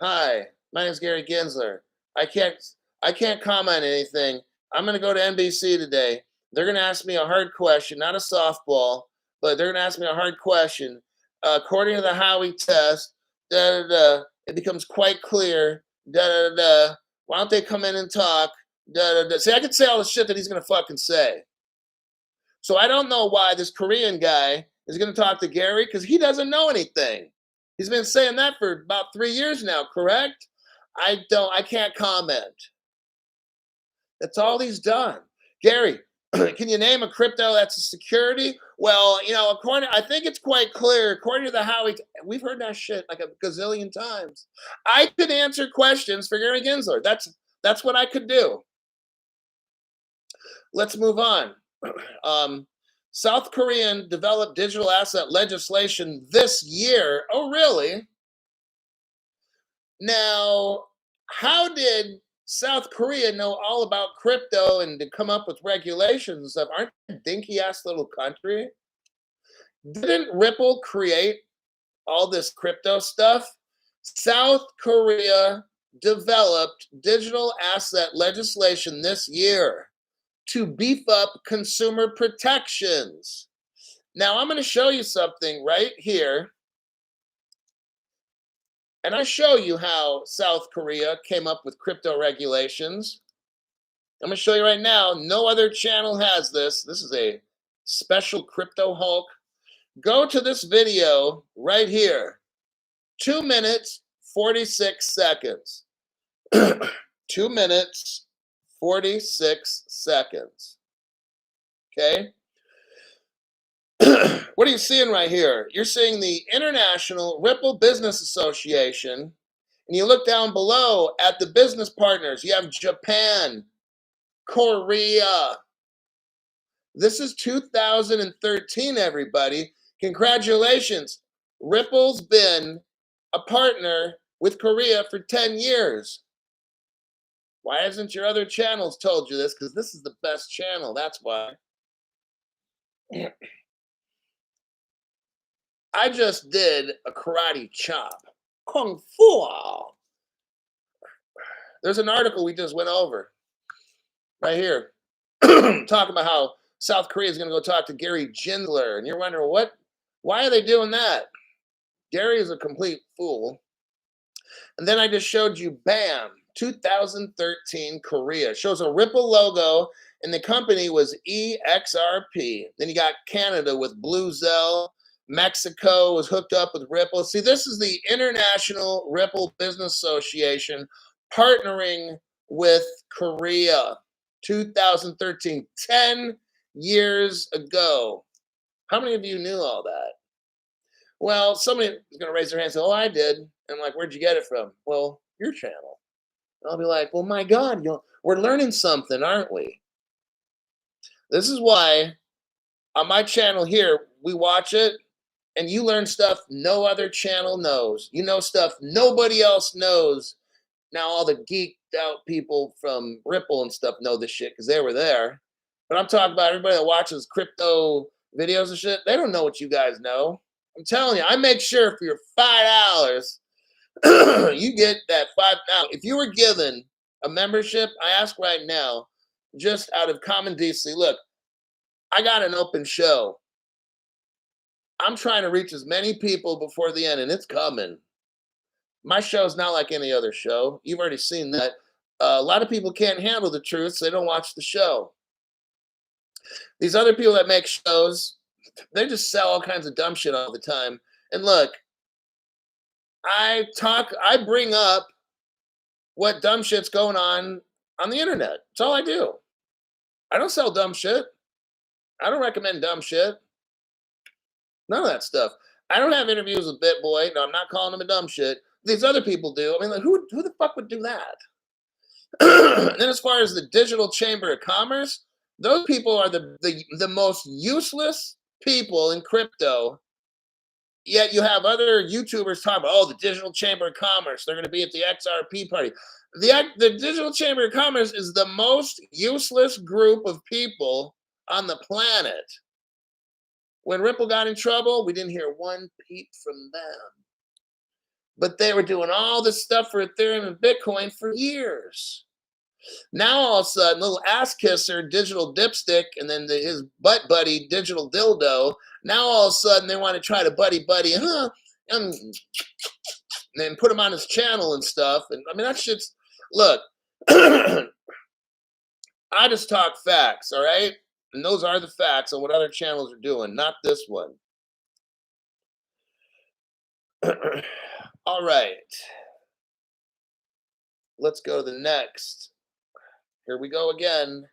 hi, my name's Gary Gensler. I can't comment on anything. I'm going to go to NBC today. They're going to ask me a hard question, not a softball, but they're going to ask me a hard question. According to the Howey test, it becomes quite clear, why don't they come in and talk? See, I could say all the shit that he's going to fucking say. So I don't know why this Korean guy is going to talk to Gary, because he doesn't know anything. He's been saying that for about 3 years now, correct? I can't comment. That's all he's done. Gary, Can you name a crypto that's a security? Well, according, I think it's quite clear. According to the Howie, we've heard that shit like a gazillion times. I could answer questions for Gary Gensler. That's what I could do. Let's move on. South Korean developed digital asset legislation this year. Oh, really? Now, how did South Korea know all about crypto and to come up with regulations and stuff? Aren't they a dinky ass little country? Didn't Ripple create all this crypto stuff? South Korea developed digital asset legislation this year to beef up consumer protections. Now, I'm going to show you something right here. And I show you how South Korea came up with crypto regulations. I'm going to show you right now. No other channel has this. This is a special Crypto Hulk. Go to this video right here. 2 minutes, 46 seconds. 2 minutes, 46 seconds. Okay? What are you seeing right here? You're seeing the International Ripple Business Association, and you look down below at the business partners. You have Japan, Korea. This is 2013, everybody. Congratulations. Ripple's been a partner with Korea for 10 years. Why hasn't your other channels told you this? Because this is the best channel. That's why. I just did a karate chop. Kung Fu. There's an article we just went over right here talking about how South Korea is going to go talk to Gary Gensler. And you're wondering, why are they doing that? Gary is a complete fool. And then I just showed you, bam, 2013 Korea. Shows a Ripple logo, and the company was EXRP. Then you got Canada with Blue Zell. Mexico was hooked up with Ripple. See, this is the International Ripple Business Association partnering with Korea. 2013, 10 years ago. How many of you knew all that? Well, somebody is going to raise their hand and say, oh, I did. And I'm like, where'd you get it from? Well, your channel. And I'll be like, well, my God, we're learning something, aren't we? This is why on my channel here, we watch it, and you learn stuff no other channel knows. You know stuff nobody else knows. Now, all the geeked out people from Ripple and stuff know this shit because they were there. But I'm talking about everybody that watches crypto videos and shit. They don't know what you guys know. I'm telling you, I make sure for your $5, you get that $5. Now, if you were given a membership, I ask right now, just out of common decency, look, I got an open show. I'm trying to reach as many people before the end, and it's coming. My show's not like any other show. You've already seen that. A lot of people can't handle the truth, so they don't watch the show. These other people that make shows, they just sell all kinds of dumb shit all the time. And look, I bring up what dumb shit's going on the internet. That's all I do. I don't sell dumb shit. I don't recommend dumb shit. None of that stuff. I don't have interviews with BitBoy. No, I'm not calling him a dumb shit. These other people do. I mean, like, who the fuck would do that? And then as far as the Digital Chamber of Commerce, those people are the most useless people in crypto. Yet you have other YouTubers talking about, oh, the Digital Chamber of Commerce. They're going to be at the XRP party. The Digital Chamber of Commerce is the most useless group of people on the planet. When Ripple got in trouble, we didn't hear one peep from them. But they were doing all this stuff for Ethereum and Bitcoin for years. Now, all of a sudden, little ass kisser, Digital Dipstick, and then his butt buddy, Digital Dildo, now all of a sudden they want to try to buddy, and then put him on his channel and stuff. And I mean, that shit's, look, I just talk facts, all right? And those are the facts on what other channels are doing, not this one. All right. Let's go to the next. Here we go again.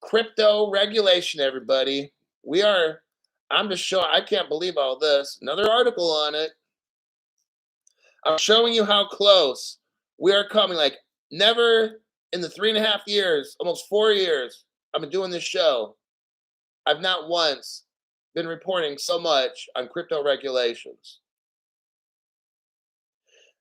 Crypto regulation, everybody. We are, I'm just showing, I can't believe all this. Another article on it. I'm showing you how close we are coming. Like, never in the 3.5 years, almost 4 years, I've been doing this show. I've not once been reporting so much on crypto regulations.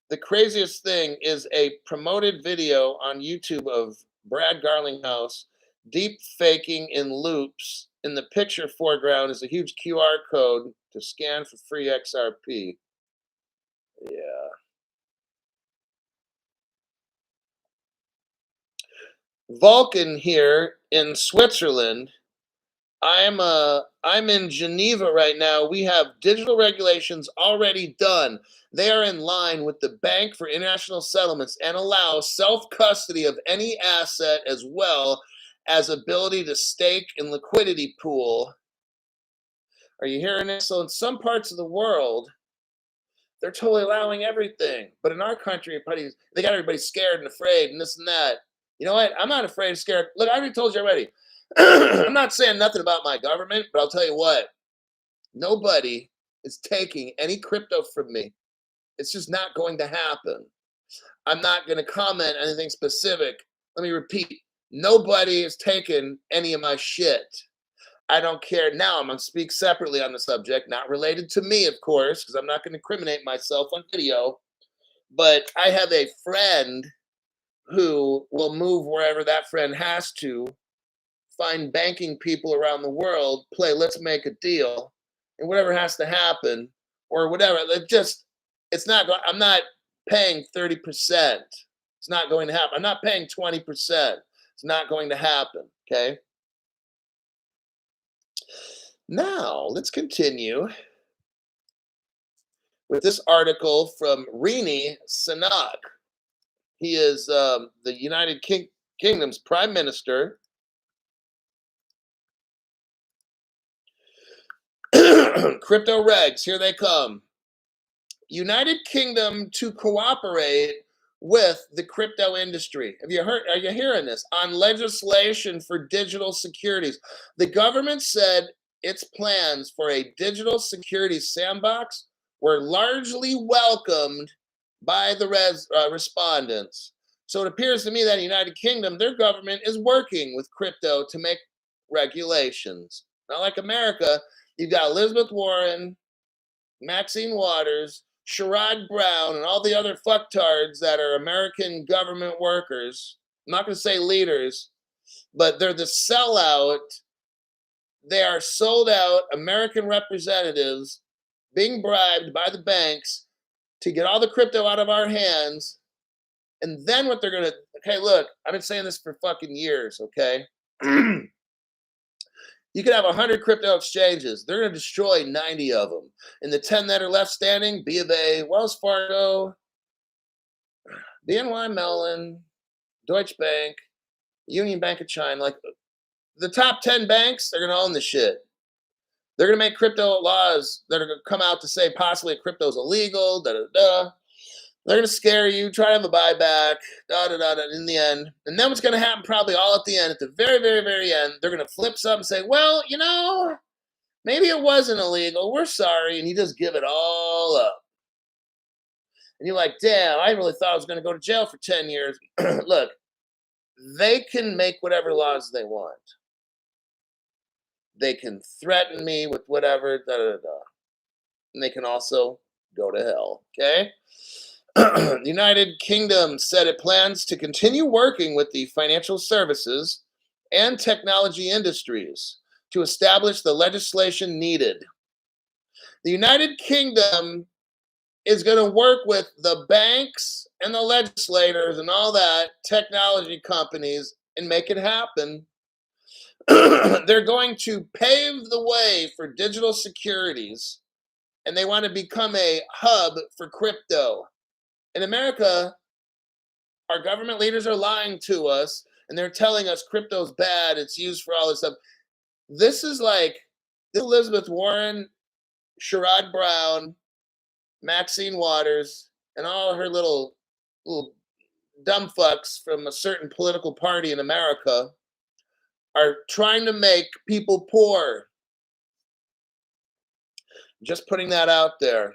The craziest thing is a promoted video on YouTube of Brad Garlinghouse deep faking in loops. In the picture foreground is a huge QR code to scan for free XRP. Yeah. Vulcan here in Switzerland. I'm in Geneva right now. We have digital regulations already done. They are in line with the Bank for International Settlements and allow self-custody of any asset as well as ability to stake and liquidity pool. Are you hearing this? So in some parts of the world, they're totally allowing everything. But in our country, they got everybody scared and afraid and this and that. You know what? I'm not afraid, scared. Look, I already told you already. I'm not saying nothing about my government, but I'll tell you what. Nobody is taking any crypto from me. It's just not going to happen. I'm not going to comment on anything specific. Let me repeat. Nobody is taking any of my shit. I don't care. Now I'm going to speak separately on the subject, not related to me, of course, because I'm not going to incriminate myself on video. But I have a friend who will move wherever that friend has to, find banking people around the world, play let's make a deal, and whatever has to happen, or whatever. It's not going, I'm not paying 30%. It's not going to happen. I'm not paying 20%. It's not going to happen. Okay. Now let's continue with this article from Rini Sunak. He is the United Kingdom's Prime Minister. Crypto regs, here they come. United Kingdom to cooperate with the crypto industry. Have you heard? Are you hearing this? On legislation for digital securities. The government said its plans for a digital securities sandbox were largely welcomed by the respondents. So it appears to me that in the United Kingdom, their government is working with crypto to make regulations. Not like America, you've got Elizabeth Warren, Maxine Waters, Sherrod Brown, and all the other fucktards that are American government workers. I'm not going to say leaders, but they're the sellout. They are sold out American representatives being bribed by the banks to get all the crypto out of our hands. And then what they're going to, okay, look, I've been saying this for fucking years, okay? You could have 100 crypto exchanges. They're going to destroy 90 of them. And the 10 that are left standing, B of A, Wells Fargo, BNY Mellon, Deutsche Bank, Union Bank of China, like the top 10 banks, they're going to own the shit. They're going to make crypto laws that are going to come out to say possibly crypto is illegal, da-da-da. They're going to scare you, try to have a buyback, da-da-da-da, in the end. And then what's going to happen probably all at the end, at the very, very, very end, they're going to flip something and say, well, you know, maybe it wasn't illegal. We're sorry. And you just give it all up. And you're like, damn, I really thought I was going to go to jail for 10 years. Look, they can make whatever laws they want. They can threaten me with whatever, da-da-da-da. And they can also go to hell, okay? The United Kingdom said it plans to continue working with the financial services and technology industries to establish the legislation needed. The United Kingdom is going to work with the banks and the legislators and all that technology companies and make it happen. They're going to pave the way for digital securities, and they want to become a hub for crypto. In America, our government leaders are lying to us, and they're telling us crypto's bad, it's used for all this stuff. This is like this Elizabeth Warren, Sherrod Brown, Maxine Waters, and all her little dumb fucks from a certain political party in America are trying to make people poor. Just putting that out there.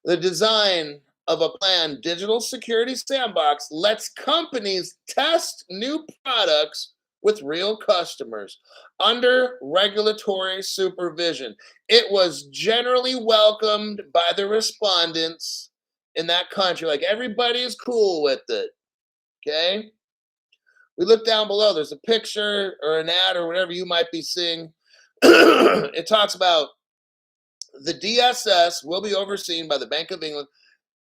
The design of a planned digital security sandbox lets companies test new products with real customers under regulatory supervision. It was generally welcomed by the respondents in that country. Like everybody's cool with it. Okay. We look down below. There's a picture or an ad or whatever you might be seeing. It talks about the DSS will be overseen by the Bank of England.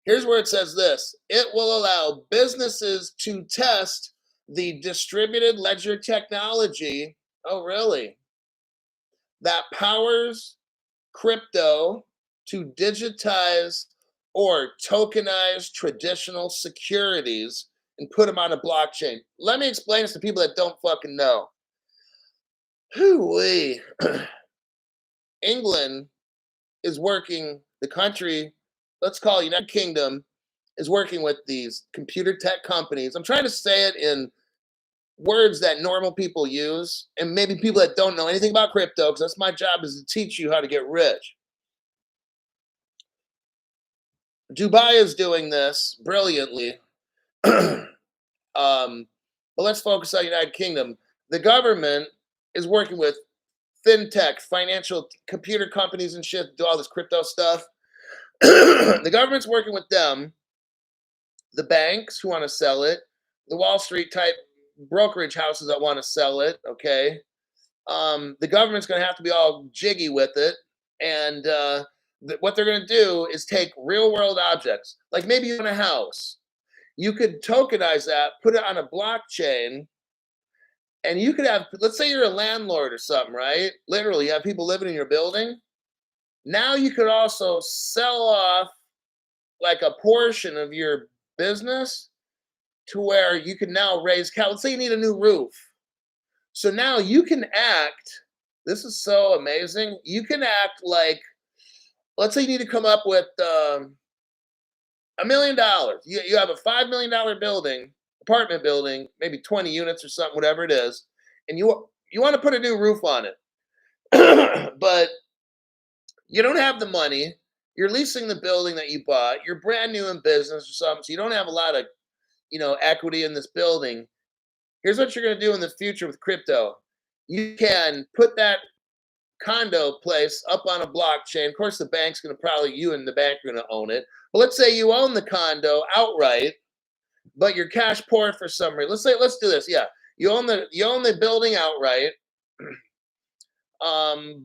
Here's where it says this: it will allow businesses to test the distributed ledger technology. Oh, really? That powers crypto to digitize or tokenize traditional securities and put them on a blockchain. Let me explain this to people that don't fucking know. Hoo-wee. England is working, the country, let's call it United Kingdom, is working with these computer tech companies. I'm trying to say it in words that normal people use, and maybe people that don't know anything about crypto, because that's my job, is to teach you how to get rich. Dubai is doing this brilliantly. But let's focus on United Kingdom. The government is working with fintech, financial computer companies and shit, do all this crypto stuff. The government's working with them, the banks who want to sell it, the Wall Street type brokerage houses that want to sell it. Okay. The government's going to have to be all jiggy with it. And what they're going to do is take real world objects, like maybe you own a house. You could tokenize that, put it on a blockchain, and you could have, let's say you're a landlord or something, right? Literally, you have people living in your building. Now you could also sell off like a portion of your business to where you can now raise capital. Let's say you need a new roof. So now you can act, this is so amazing. You can act like, let's say you need to come up with $1 million. You have a $5 million building, apartment building, maybe 20 units or something, whatever it is, and you want to put a new roof on it. But you don't have the money. You're leasing the building that you bought. You're brand new in business or something, so you don't have a lot of, equity in this building. Here's what you're going to do in the future with crypto. You can put that condo place up on a blockchain. Of course, the bank's going to probably, you and the bank are going to own it. But let's say you own the condo outright, but you're cash poor for some reason. Let's do this. Yeah, you own the building outright,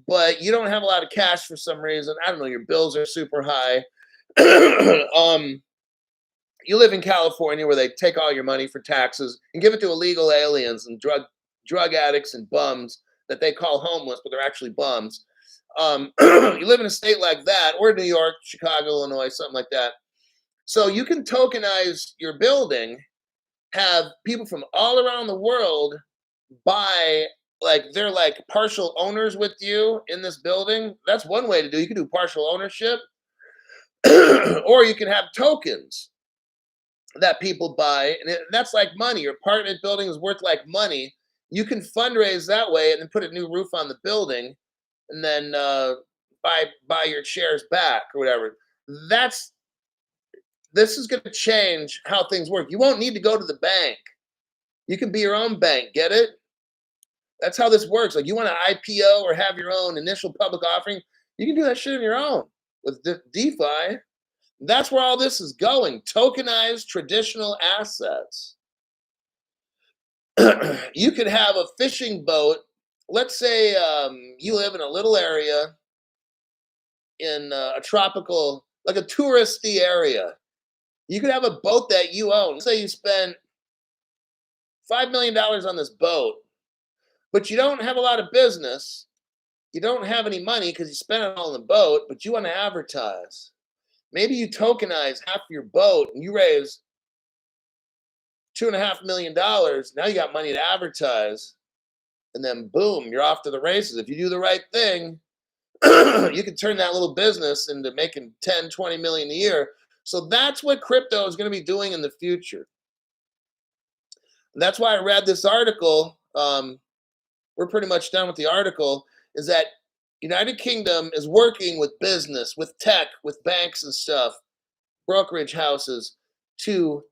but you don't have a lot of cash for some reason. I don't know. Your bills are super high. You live in California where they take all your money for taxes and give it to illegal aliens and drug addicts and bums that they call homeless, but they're actually bums. You live in a state like that, or New York, Chicago, Illinois, something like that. So you can tokenize your building, have people from all around the world buy, like they're like partial owners with you in this building. That's one way to do it. You can do partial ownership, or you can have tokens that people buy, and that's like money. Your apartment building is worth like money. You can fundraise that way and then put a new roof on the building, and then buy your shares back or whatever. This is going to change how things work. You won't need to go to the bank. You can be your own bank. Get it? That's how this works. Like you want to IPO or have your own initial public offering, you can do that shit on your own with DeFi. That's where all this is going. Tokenized traditional assets. You could have a fishing boat. Let's say you live in a little area in a tropical, like a touristy area. You could have a boat that you own. Let's say you spent $5 million on this boat, but you don't have a lot of business. You don't have any money because you spent it all on the boat, but you want to advertise. Maybe you tokenize half your boat and you raise $2.5 million. Now you got money to advertise. And then boom, you're off to the races. If you do the right thing, you can turn that little business into making 10, 20 million a year. So that's what crypto is going to be doing in the future. And that's why I read this article. we're pretty much done with the article, is that United Kingdom is working with business, with tech, with banks and stuff, brokerage houses, to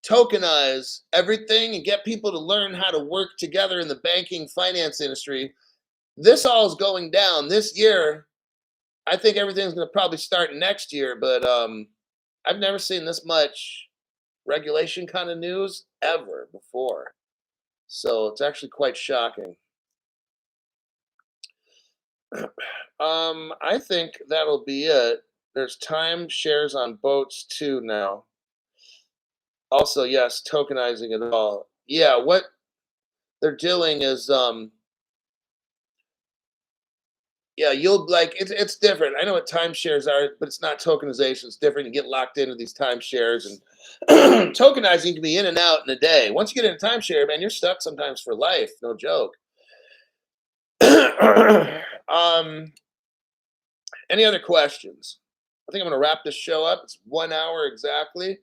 tokenize everything and get people to learn how to work together in the banking finance industry. This all is going down this year. I think everything's going to probably start next year, but I've never seen this much regulation kind of news ever before. So it's actually quite shocking. I think that'll be it. There's time shares on boats too now. Also, yes, tokenizing it all. Yeah, what they're doing is yeah, you'll like it's different. I know what timeshares are, but it's not tokenization. It's different. You get locked into these timeshares, and tokenizing can be in and out in a day. Once you get in a timeshare, man, you're stuck sometimes for life. No joke. Any other questions? I think I'm going to wrap this show up. It's 1 hour exactly,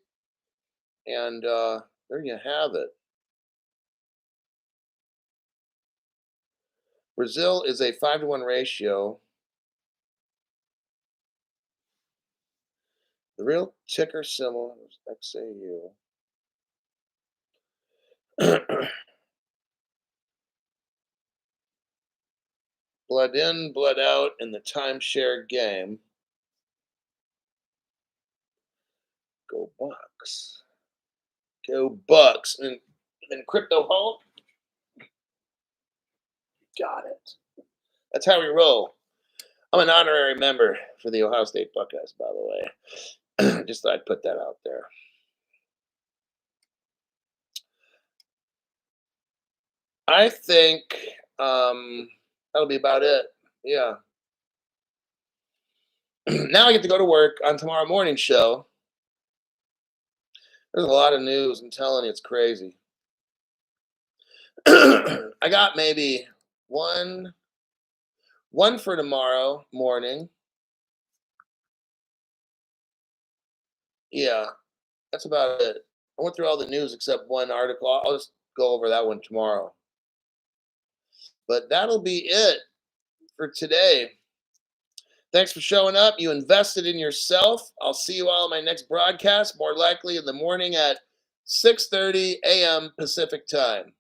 and there you have it. Brazil is a 5-to-1 ratio. The real ticker symbol is XAU. Blood in, blood out in the timeshare game. Go Bucks. Go Bucks. And Crypto Hall. Got it. That's how we roll. I'm an honorary member for the Ohio State Buckeyes, by the way. Just thought I'd put that out there. I think that'll be about it. Yeah. Now I get to go to work on tomorrow morning show. There's a lot of news. I'm telling you, it's crazy. I got maybe one for tomorrow morning. Yeah, that's about it. I went through all the news except one article. I'll just go over that one tomorrow. But that'll be it for today. Thanks for showing up. You invested in yourself. I'll see you all in my next broadcast, more likely in the morning at 6:30 a.m. Pacific time.